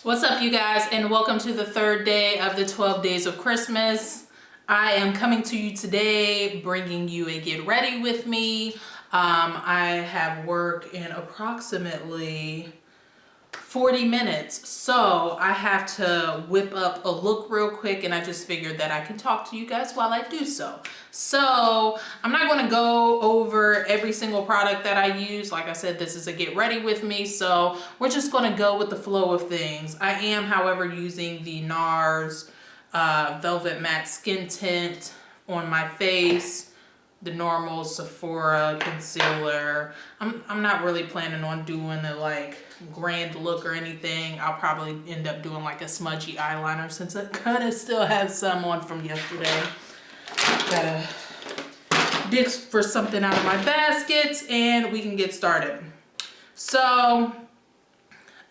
What's up, you guys, and welcome to the third day of the 12 days of Christmas. I am coming to you today bringing you a get ready with me. I have work in approximately 40 minutes, so I have to whip up a look real quick, and I just figured that I can talk to you guys while I do so. So I'm not going to go over every single product that I use. Like I said, this is a get ready with me, so we're just going to go with the flow of things. I am, however, using the NARS Velvet Matte Skin Tint on my face. The normal Sephora concealer. I'm not really planning on doing a like grand look or anything. I'll probably end up doing like a smudgy eyeliner since I kind of still have some on from yesterday. Gotta dig for something out of my baskets and we can get started. So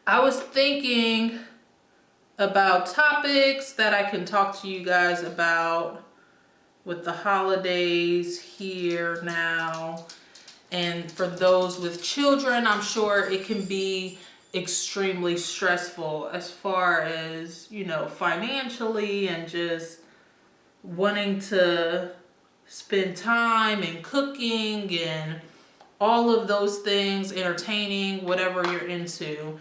I was thinking about topics that I can talk to you guys about with the holidays here now. And for those with children, I'm sure it can be extremely stressful as far as, you know, financially and just wanting to spend time and cooking and all of those things, entertaining, whatever you're into.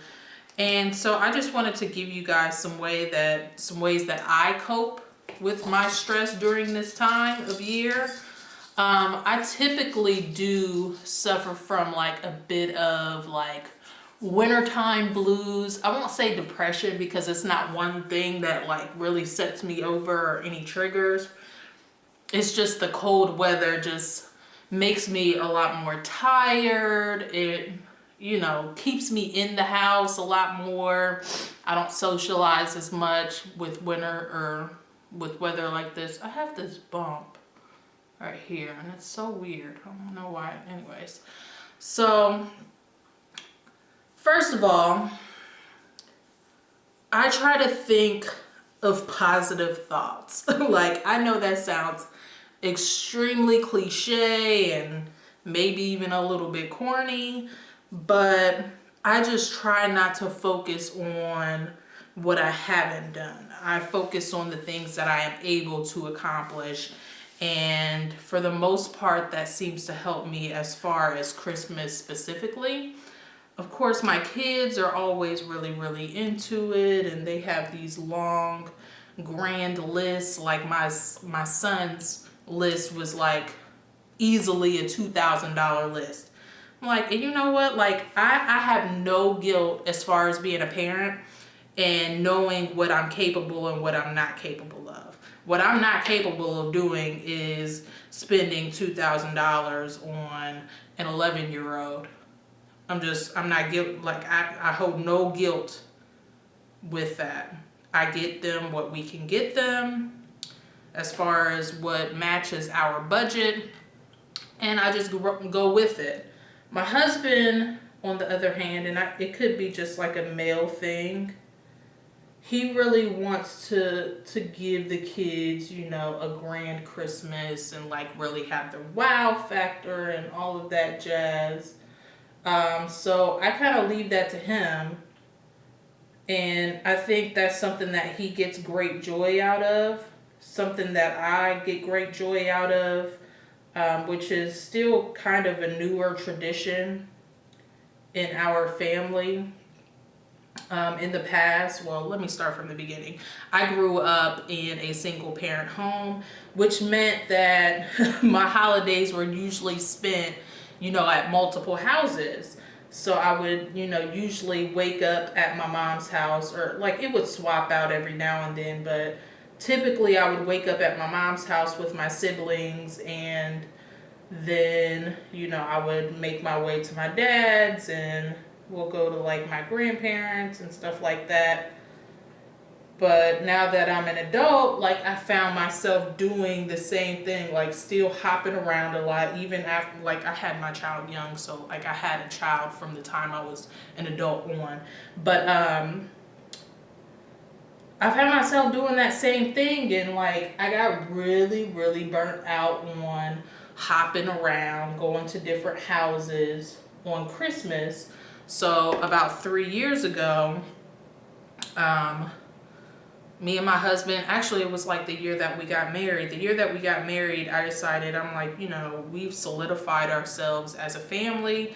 And so I just wanted to give you guys some ways that I cope with my stress during this time of year. I typically do suffer from like a bit of like wintertime blues. I won't say depression because it's not one thing that like really sets me over or any triggers. It's just the cold weather just makes me a lot more tired. It, you know, keeps me in the house a lot more. I don't socialize as much with winter or with weather like this. I have this bump right here and it's so weird. I don't know why. Anyways, so first of all, I try to think of positive thoughts. Like, I know that sounds extremely cliche and maybe even a little bit corny, but I just try not to focus on what I haven't done. I focus on the things that I am able to accomplish, and for the most part that seems to help me as far as Christmas specifically. Of course, my kids are always really into it, and they have these long grand lists. Like my son's list was like easily a $2,000 list. I'm like, and you know what, like I have no guilt as far as being a parent and knowing what I'm capable and what I'm not capable of. What I'm not capable of doing is spending $2,000 on an 11-year-old. I'm not guilt, like I hold no guilt with that. I get them what we can get them as far as what matches our budget, and I just go with it. My husband, on the other hand, and it could be just like a male thing, he really wants to give the kids, you know, a grand Christmas and like really have the wow factor and all of that jazz. So I kind of leave that to him, and I think that's something that he gets great joy out of, something that I get great joy out of, which is still kind of a newer tradition in our family. In the past, well, let me start from the beginning. I grew up in a single parent home, which meant that my holidays were usually spent, you know, at multiple houses. So I would, you know, usually wake up at my mom's house, or like it would swap out every now and then, but typically I would wake up at my mom's house with my siblings, and then, you know, I would make my way to my dad's, and we'll go to like my grandparents and stuff like that. But now that I'm an adult, like I found myself doing the same thing, like still hopping around a lot, even after, like I had my child young, so like I had a child from the time I was an adult on. But I found myself doing that same thing, and like I got really burnt out on hopping around, going to different houses on Christmas. So about 3 years ago, Me and my husband, actually it was like the year that we got married. The year that we got married, I decided, I'm like, you know, we've solidified ourselves as a family.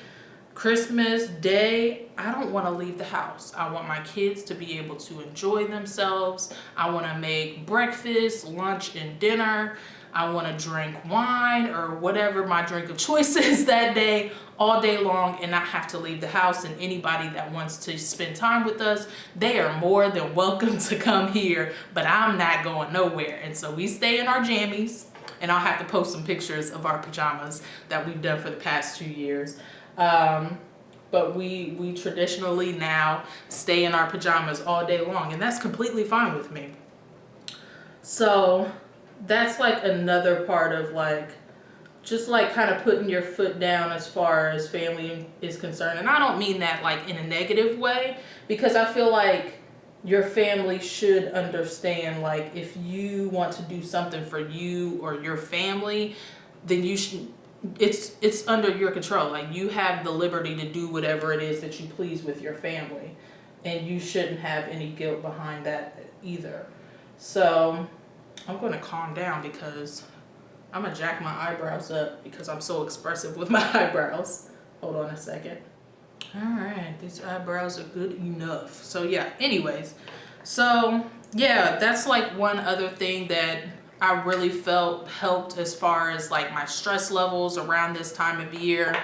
Christmas Day, I don't want to leave the house. I want my kids to be able to enjoy themselves. I want to make breakfast, lunch, and dinner. I want to drink wine or whatever my drink of choice is that day, all day long, and not have to leave the house. And anybody that wants to spend time with us, they are more than welcome to come here, but I'm not going nowhere. And so we stay in our jammies, and I'll have to post some pictures of our pajamas that we've done for the past 2 years. But we traditionally now stay in our pajamas all day long, and that's completely fine with me. So that's like another part of like, just like kind of putting your foot down as far as family is concerned. And I don't mean that like in a negative way, because I feel like your family should understand, like, if you want to do something for you or your family, then you should, it's under your control. Like, you have the liberty to do whatever it is that you please with your family, and you shouldn't have any guilt behind that either. So I'm going to calm down because I'm going to jack my eyebrows up because I'm so expressive with my eyebrows. Hold on a second. All right, these eyebrows are good enough. So yeah, anyways. So yeah, that's like one other thing that I really felt helped as far as like my stress levels around this time of year.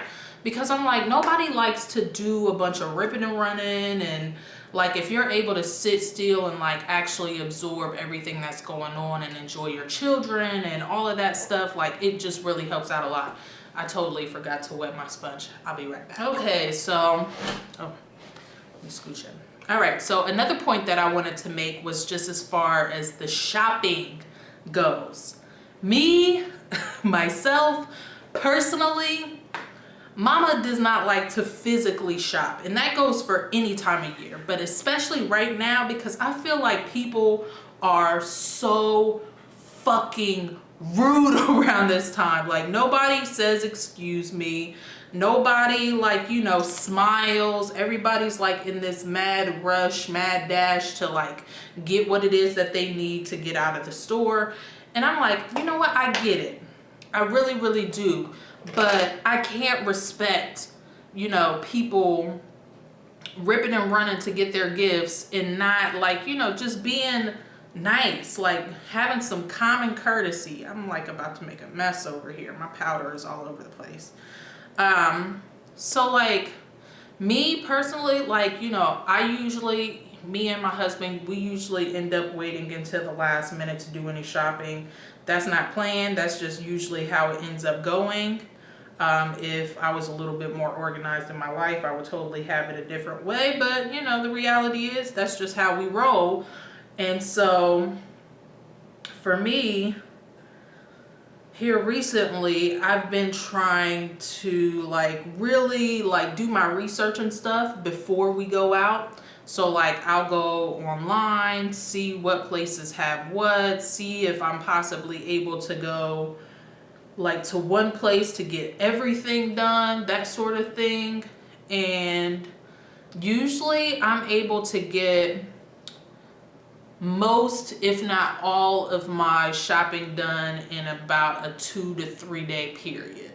Because I'm like, nobody likes to do a bunch of ripping and running, and like, if you're able to sit still and like actually absorb everything that's going on and enjoy your children and all of that stuff, like, it just really helps out a lot. I totally forgot to wet my sponge. I'll be right back. Okay, so, oh, let me scooch in. All right, so another point that I wanted to make was just as far as the shopping goes. Me, myself, personally, Mama does not like to physically shop, and that goes for any time of year, but especially right now, because I feel like people are so fucking rude around this time. Like, nobody says excuse me, nobody, like, you know, smiles. Everybody's like in this mad rush, mad dash to like get what it is that they need to get out of the store. And I'm like, you know what, I get it, I really, really do. But I can't respect, you know, people ripping and running to get their gifts and not, like, you know, just being nice, like having some common courtesy. I'm like about to make a mess over here. My powder is all over the place. So like, me personally, like, you know, me and my husband, we usually end up waiting until the last minute to do any shopping. That's not planned. That's just usually how it ends up going. If I was a little bit more organized in my life, I would totally have it a different way. But, you know, the reality is that's just how we roll. And so for me, here recently, I've been trying to like really like do my research and stuff before we go out. So like, I'll go online, see what places have what, see if I'm possibly able to go like to one place to get everything done, that sort of thing. And usually I'm able to get most, if not all, of my shopping done in about a 2 to 3 day period.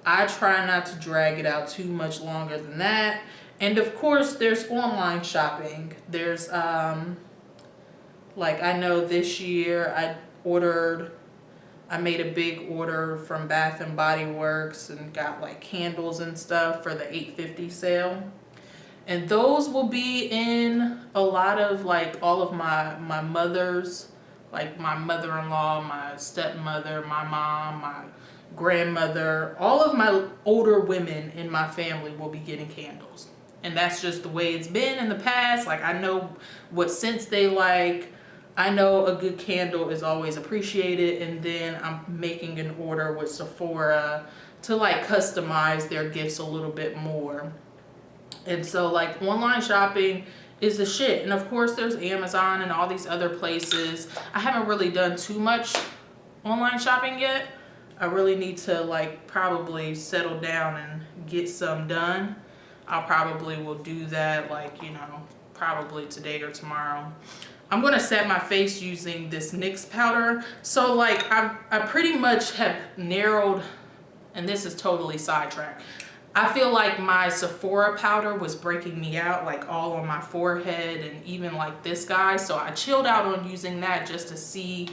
I try not to drag it out too much longer than that. And of course, there's online shopping. There's like, I know this year I made a big order from Bath and Body Works and got like candles and stuff for the $8.50 sale. And those will be in a lot of like all of my mothers, like my mother-in-law, my stepmother, my mom, my grandmother, all of my older women in my family will be getting candles. And that's just the way it's been in the past. Like, I know what scents they like. I know a good candle is always appreciated. And then I'm making an order with Sephora to like customize their gifts a little bit more. And so like, online shopping is the shit. And of course there's Amazon and all these other places. I haven't really done too much online shopping yet. I really need to like probably settle down and get some done. I probably will do that, like, you know, probably today or tomorrow. I'm gonna set my face using this NYX powder. So like I pretty much have narrowed, and this is totally sidetracked. I feel like my Sephora powder was breaking me out, like all on my forehead and even like this guy. So I chilled out on using that just to see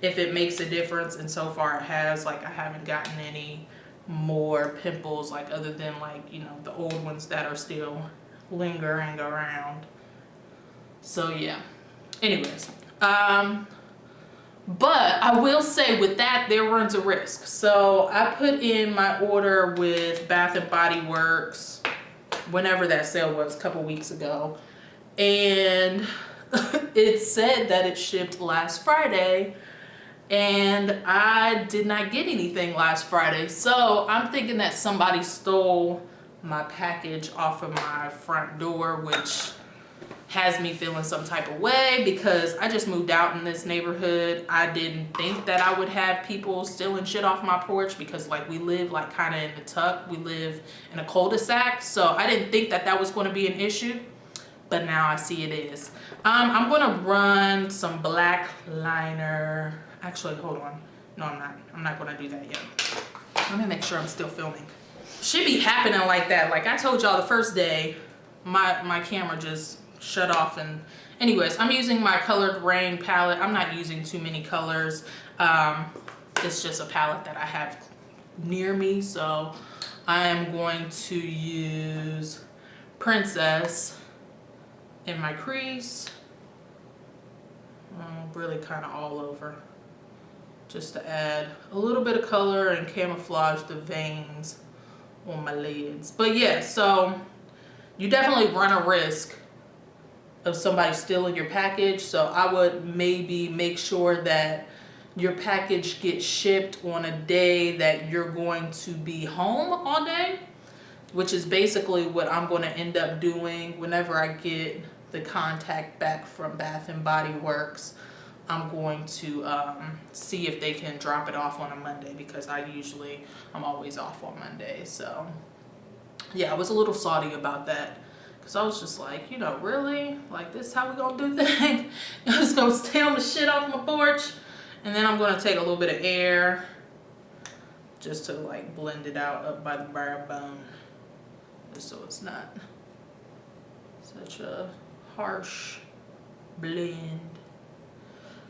if it makes a difference. And so far it has. Like I haven't gotten any more pimples, like other than like, you know, the old ones that are still lingering around. So yeah, anyways, but I will say with that, there runs a risk. So I put in my order with Bath and Body Works, whenever that sale was, a couple weeks ago. And it said that it shipped last Friday, and I did not get anything last Friday. So I'm thinking that somebody stole my package off of my front door, which has me feeling some type of way because I just moved out in this neighborhood. I didn't think that I would have people stealing shit off my porch because like we live like kind of in the tuck. We live in a cul-de-sac. So I didn't think that that was going to be an issue, but now I see it is. I'm going to run some black liner. Actually, hold on. No, I'm not. I'm not going to do that yet. Let me make sure I'm still filming. Should be happening like that. Like I told y'all the first day, my camera just shut off. And anyways, I'm using my Colored Rain palette. I'm not using too many colors. It's just a palette that I have near me. So I am going to use Princess in my crease. Really kind of all over. Just to add a little bit of color and camouflage the veins on my lids. But yeah, so you definitely run a risk of somebody stealing your package. So I would maybe make sure that your package gets shipped on a day that you're going to be home all day, which is basically what I'm going to end up doing whenever I get the contact back from Bath and Body Works. I'm going to see if they can drop it off on a Monday because I'm always off on Monday. So yeah, I was a little salty about that. Cause I was just like, you know, really? Like this is how we gonna do things? I'm just gonna steal the shit off my porch. And then I'm gonna take a little bit of air just to like blend it out up by the bare bone. Just so it's not such a harsh blend.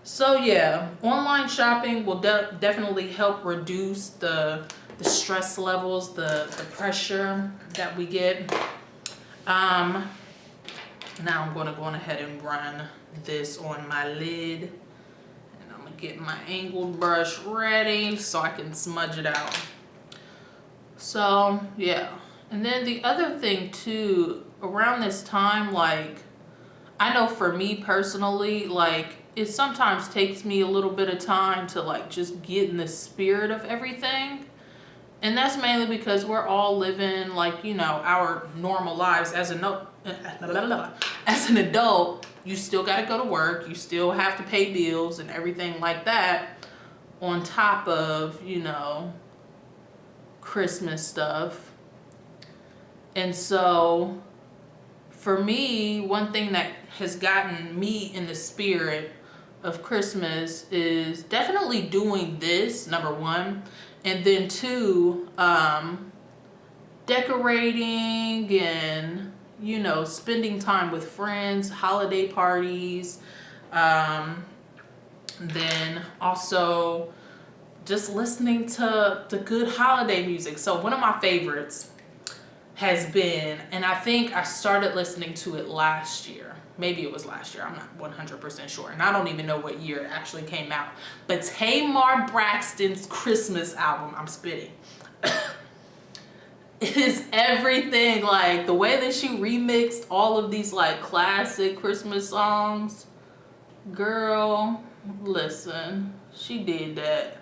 So yeah, online shopping will definitely help reduce the stress levels, the pressure that we get. Now I'm going to go ahead and run this on my lid, and I'm going to get my angled brush ready so I can smudge it out. So yeah, and then the other thing too, around this time, like I know for me personally, like it sometimes takes me a little bit of time to like just get in the spirit of everything. And that's mainly because we're all living like, you know, our normal lives as an adult. You still got to go to work. You still have to pay bills and everything like that on top of, you know, Christmas stuff. And so for me, one thing that has gotten me in the spirit of Christmas is definitely doing this, number one. And then two, decorating and, you know, spending time with friends, holiday parties. Then also just listening to the good holiday music. So one of my favorites has been, and I think I started listening to it last year. Maybe it was last year. I'm not 100% sure. And I don't even know what year it actually came out. But Tamar Braxton's Christmas album, I'm spitting. It is everything. Like the way that she remixed all of these like classic Christmas songs. Girl, listen, she did that.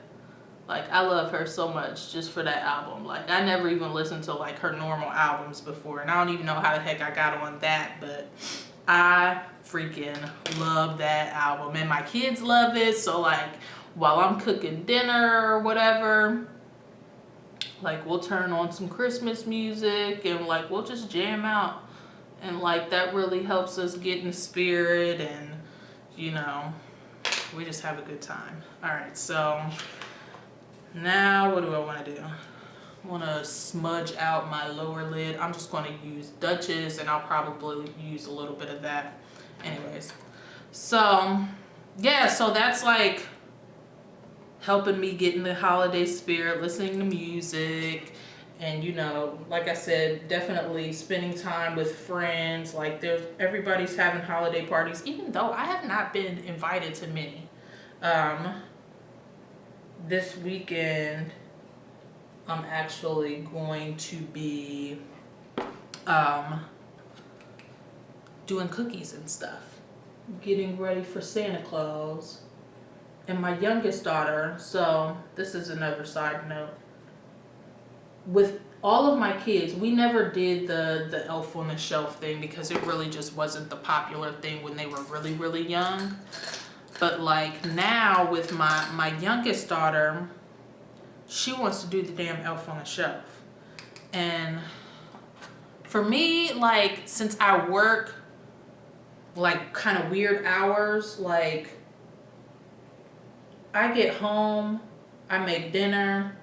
Like I love her so much just for that album. Like I never even listened to like her normal albums before. And I don't even know how the heck I got on that. But I freaking love that album, and my kids love it. So like while I'm cooking dinner or whatever, like we'll turn on some Christmas music and like we'll just jam out And like that really helps us get in the spirit, and you know, we just have a good time. All right, so now what do I want to do? I want to smudge out my lower lid. I'm just going to use Duchess, and I'll probably use a little bit of that anyways. So yeah, so that's like helping me get in the holiday spirit, listening to music, and you know, like I said, definitely spending time with friends. Like everybody's having holiday parties, even though I have not been invited to many. This weekend I'm actually going to be doing cookies and stuff, getting ready for Santa Claus. And my youngest daughter, so this is another side note, with all of my kids, we never did the elf on the shelf thing because it really just wasn't the popular thing when they were really, really young. But like now with my youngest daughter, she wants to do the damn elf on the shelf. And for me, like, since I work like kind of weird hours, like I get home, I make dinner,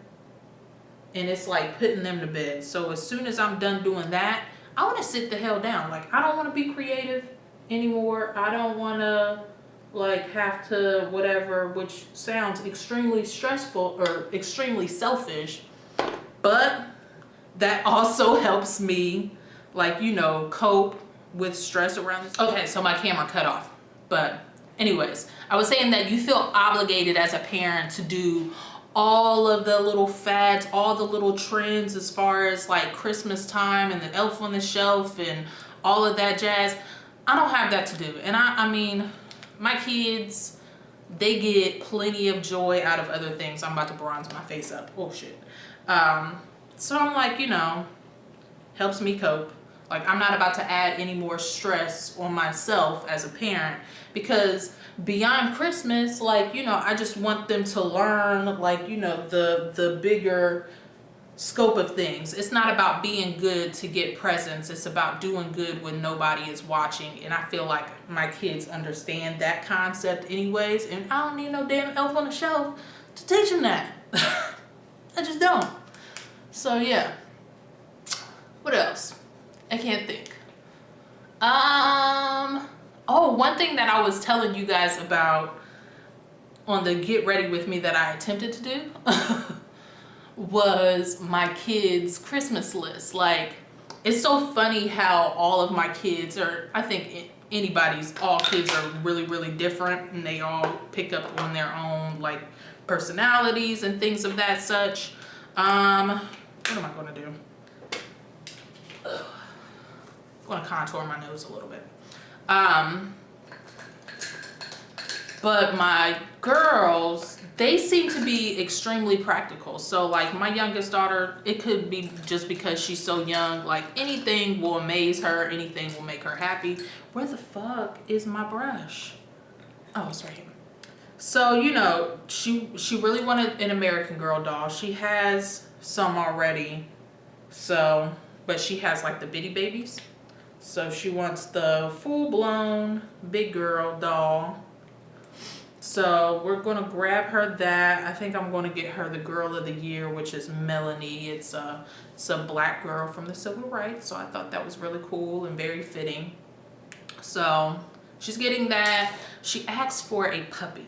and it's like putting them to bed. So as soon as I'm done doing that, I want to sit the hell down. Like, I don't want to be creative anymore. I don't want to like have to whatever, which sounds extremely stressful or extremely selfish, but that also helps me, like, you know, cope with stress around this. Okay, so my camera cut off. But anyways, I was saying that you feel obligated as a parent to do all of the little fads, all the little trends as far as like Christmas time and the elf on the shelf and all of that jazz. I don't have that to do. And I mean, my kids, they get plenty of joy out of other things. I'm about to bronze my face up. Oh shit. So I'm like, you know, helps me cope. Like, I'm not about to add any more stress on myself as a parent, because beyond Christmas, like, you know, I just want them to learn, like, you know, the bigger scope of things. It's not about being good to get presents. It's about doing good when nobody is watching. And I feel like my kids understand that concept anyways. And I don't need no damn elf on the shelf to teach them that. I just don't. So yeah. What else? I can't think. Oh, one thing that I was telling you guys about on the Get Ready With Me that I attempted to do was my kids' Christmas list. Like, it's so funny how all of my kids are, I think all kids are really, really different, and they all pick up on their own, like, personalities and things of that such. What am I gonna do? I'm gonna contour my nose a little bit. But my girls, they seem to be extremely practical. So like my youngest daughter, it could be just because she's so young, like anything will amaze her, anything will make her happy. Where the fuck is my brush? Oh, it's right here. So, you know, she really wanted an American Girl doll. She has some already. So, but she has like the bitty babies. So she wants the full-blown big girl doll. So we're going to grab her that. I think I'm going to get her the Girl of the Year, which is Melanie. It's a black girl from the Civil Rights. So I thought that was really cool and very fitting. So she's getting that. She asked for a puppy,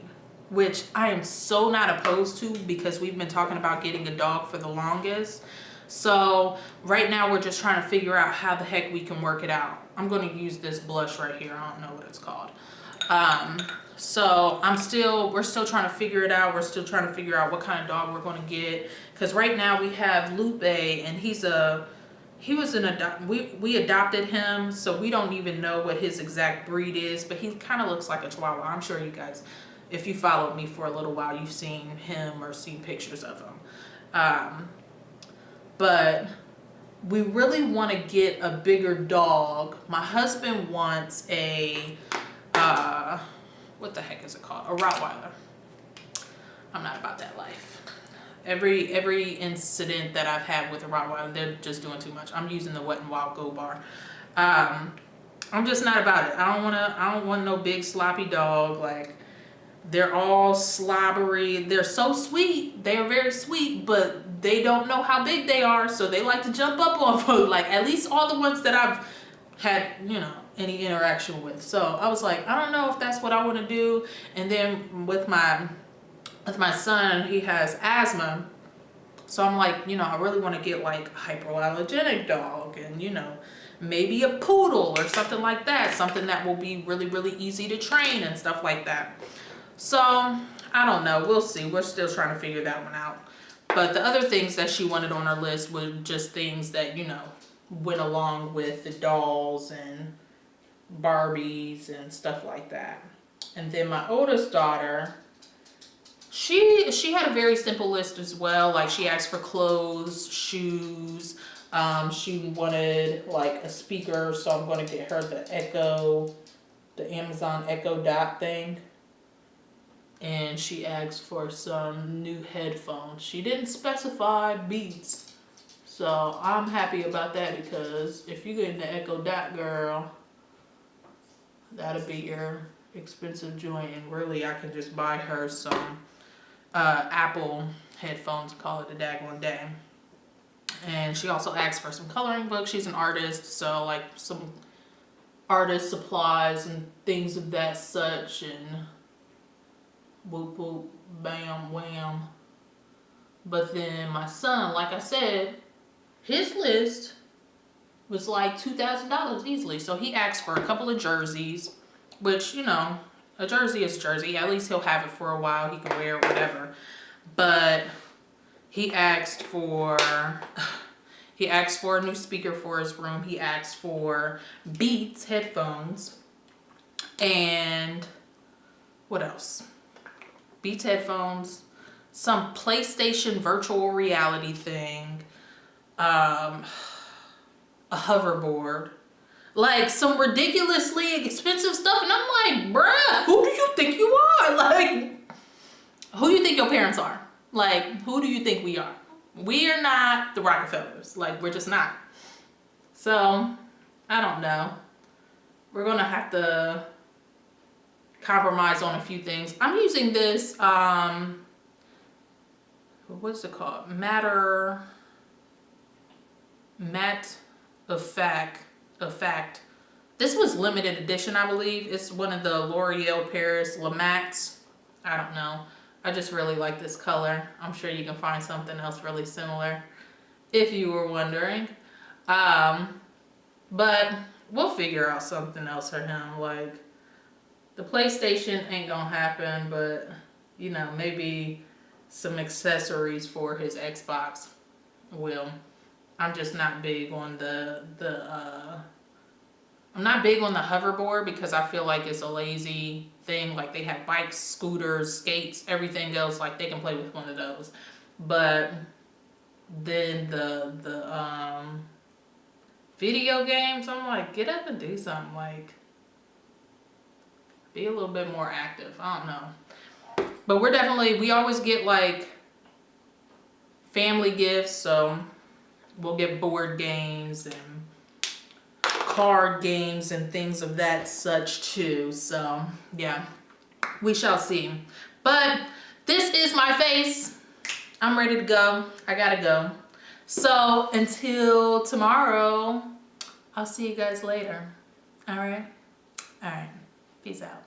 which I am so not opposed to, because we've been talking about getting a dog for the longest. So right now we're just trying to figure out how the heck we can work it out. I'm going to use this blush right here. I don't know what it's called. So we're still trying to figure it out. We're still trying to figure out what kind of dog we're going to get. Because right now we have Lupe, and we adopted him, so we don't even know what his exact breed is, but he kind of looks like a Chihuahua. I'm sure you guys, if you followed me for a little while, you've seen him or seen pictures of him. But we really want to get a bigger dog. My husband wants a, what the heck is it called? A Rottweiler. I'm not about that life. Every incident that I've had with a Rottweiler, they're just doing too much. I'm using the Wet n Wild Go Bar. I'm just not about it. I don't want no big sloppy dog. Like, they're all slobbery. They're so sweet. They are very sweet, but they don't know how big they are, so they like to jump up on food. Like, at least all the ones that I've had, you know, any interaction with. So I was like, I don't know if that's what I want to do. And then with my son, he has asthma. So I'm like, you know, I really want to get like a hypoallergenic dog, and, you know, maybe a poodle or something like that. Something that will be really, really easy to train and stuff like that. So I don't know. We'll see. We're still trying to figure that one out. But the other things that she wanted on her list were just things that, you know, went along with the dolls and Barbies and stuff like that. And then my oldest daughter, she had a very simple list as well. Like, she asked for clothes, shoes. She wanted like a speaker, so I'm going to get her the Amazon Echo Dot thing. And she asked for some new headphones. She didn't specify Beats. So I'm happy about that, because if you get the Echo Dot, girl, that'll be your expensive joint. And really, I can just buy her some Apple headphones, call it a daggone day. And she also asked for some coloring books. She's an artist, so like some artist supplies and things of that such, and whoop whoop, bam, wham. But then my son, like I said, his list was like $2,000 easily. So he asked for a couple of jerseys, which, you know, a jersey is a jersey. At least he'll have it for a while. He can wear it, whatever. But he asked for a new speaker for his room. He asked for Beats headphones. And what else? Beats headphones, some PlayStation virtual reality thing, a hoverboard, like some ridiculously expensive stuff. And I'm like, bruh, who do you think you are? Like, who do you think your parents are? Like, who do you think we are? We are not the Rockefellers. Like, we're just not. So, I don't know. We're gonna have to compromise on a few things. I'm using this, what's it called? Matte Effect. This was limited edition, I believe. It's one of the L'Oreal Paris Le Mattes. I don't know. I just really like this color. I'm sure you can find something else really similar if you were wondering. But we'll figure out something else for him. Like, the PlayStation ain't gonna happen, but, you know, maybe some accessories for his Xbox will. I'm just not big on I'm not big on the hoverboard, because I feel like it's a lazy thing. Like, they have bikes, scooters, skates, everything else. Like, they can play with one of those. But then the video games, I'm like, get up and do something. Like, be a little bit more active. I don't know. But we always get like family gifts. So we'll get board games and card games and things of that such too. So yeah, we shall see. But this is my face. I'm ready to go. I gotta go. So until tomorrow, I'll see you guys later. All right. Peace out.